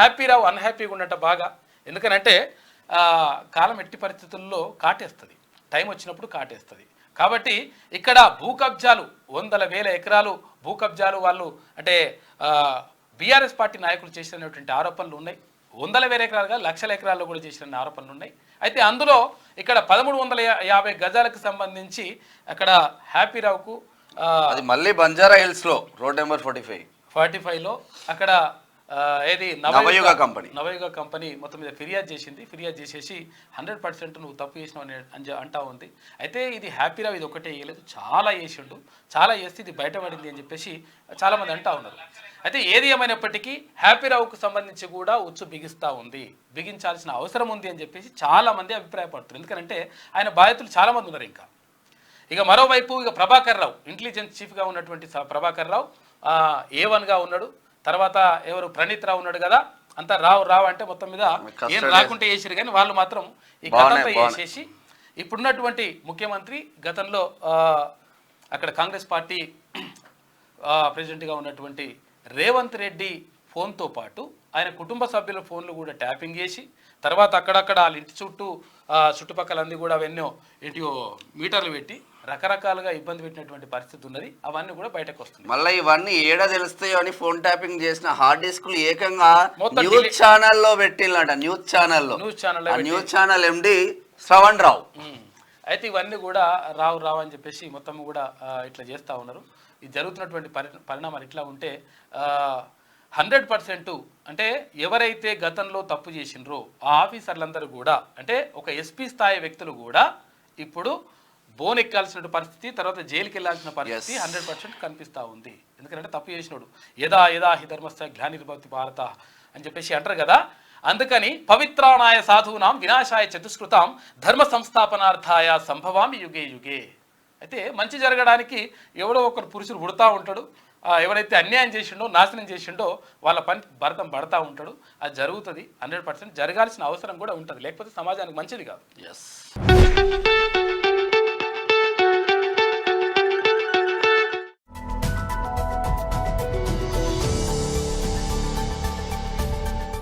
హ్యాపీరావు అన్హ్యాపీగా ఉండట బాగా. ఎందుకనంటే కాలం ఎట్టి పరిస్థితుల్లో కాటేస్తుంది, టైం వచ్చినప్పుడు కాటేస్తుంది. కాబట్టి ఇక్కడ భూ కబ్జాలు, వందల వేల ఎకరాలు భూ కబ్జాలు వాళ్ళు అంటే బీఆర్ఎస్ పార్టీ నాయకులు చేసినటువంటి ఆరోపణలు ఉన్నాయి. వందల వేల ఎకరాలుగా లక్షల ఎకరాల్లో కూడా చేసిన ఆరోపణలు ఉన్నాయి. అయితే అందులో ఇక్కడ 1350 గజాలకు సంబంధించి అక్కడ హ్యాపీరావుకు అది మళ్ళీ బంజారా హిల్స్ లో రోడ్ నెంబర్ 45లో అక్కడ ఏది నవయుగ కంపెనీ మొత్తం మీద ఫిర్యాదు చేసింది. ఫిర్యాదు చేసేసి 100% నువ్వు తప్పు చేసినావు అని అంటా ఉంది. అయితే ఇది హ్యాపీరావు ఇది ఒకటే వేయలేదు, చాలా వేసిండు, చాలా వేస్తే ఇది బయటపడింది అని చెప్పేసి చాలామంది అంటా ఉన్నారు. అయితే ఏది ఏమైనప్పటికీ హ్యాపీరావుకు సంబంధించి కూడా ఉచ్చు బిగిస్తూ ఉంది, బిగించాల్సిన అవసరం ఉంది అని చెప్పేసి చాలామంది అభిప్రాయపడుతున్నారు. ఎందుకంటే ఆయన బాధితులు చాలామంది ఉన్నారు. ఇక మరోవైపు ఇక ప్రభాకర్ రావు, ఇంటెలిజెన్స్ చీఫ్గా ఉన్నటువంటి ప్రభాకర్ రావు A1గా ఉన్నాడు. తర్వాత ఎవరు ప్రణీత్ రావు ఉన్నాడు కదా, అంతా రావు అంటే మొత్తం మీద ఏం రాకుంటే వేసారు. కానీ వాళ్ళు మాత్రం ఈ గతంతో వేసేసి ఇప్పుడున్నటువంటి ముఖ్యమంత్రి గతంలో అక్కడ కాంగ్రెస్ పార్టీ ప్రెసిడెంట్గా ఉన్నటువంటి రేవంత్ రెడ్డి ఫోన్తో పాటు ఆయన కుటుంబ సభ్యుల ఫోన్లు కూడా ట్యాపింగ్ చేసి తర్వాత అక్కడక్కడ వాళ్ళ ఇంటి చుట్టుపక్కల అన్ని కూడా అవన్నో ఇంటియో మీటర్లు పెట్టి రకరకాలుగా ఇబ్బంది పెట్టినటువంటి పరిస్థితి ఉన్నది. అవన్నీ కూడా బయటకు వస్తుంది. మళ్ళీ ఇవన్నీ ఏడా తెలుస్తాయో అని ఫోన్ ట్యాపింగ్ చేసిన హార్డ్ డిస్క్లు ఏకంగా న్యూస్ ఛానల్లో పెట్టిందట. న్యూస్ ఛానల్ ఎండి శ్రవణ్ రావు. అయితే ఇవన్నీ కూడా రావు అని చెప్పేసి మొత్తం కూడా ఇట్లా చేస్తూ ఉన్నారు. ఇది జరుగుతున్నటువంటి పరిణామాలు ఇట్లా ఉంటే 100% అంటే ఎవరైతే గతంలో తప్పు చేసినరో ఆ ఆఫీసర్లందరూ కూడా అంటే ఒక ఎస్పీ స్థాయి వ్యక్తులు కూడా ఇప్పుడు బోన్ ఎక్కాల్సిన పరిస్థితి, తర్వాత జైలుకి వెళ్ళాల్సిన పరిస్థితి 100% కనిపిస్తూ ఉంది. ఎందుకంటే తప్పు చేసినాడు యదా హి ధర్మస్థ గ్లానిర్భవతి భారత అని చెప్పేసి అంటారు కదా. అందుకని పవిత్రాణాయ సాధూనాం వినాశాయ చతుష్కృతాం ధర్మ సంస్థాపనార్థాయ సంభవామి యుగే యుగే. అయితే మంచి జరగడానికి ఎవడో ఒకరు పురుషుడు పుడతా ఉంటాడు. ఎవరైతే అన్యాయం చేసిండో నాశనం చేసిండో వాళ్ళ పని భరతం పడతా ఉంటాడు. అది జరుగుతుంది, 100% జరగాల్సిన అవసరం కూడా ఉంటుంది. లేకపోతే సమాజానికి మంచిది కాదు.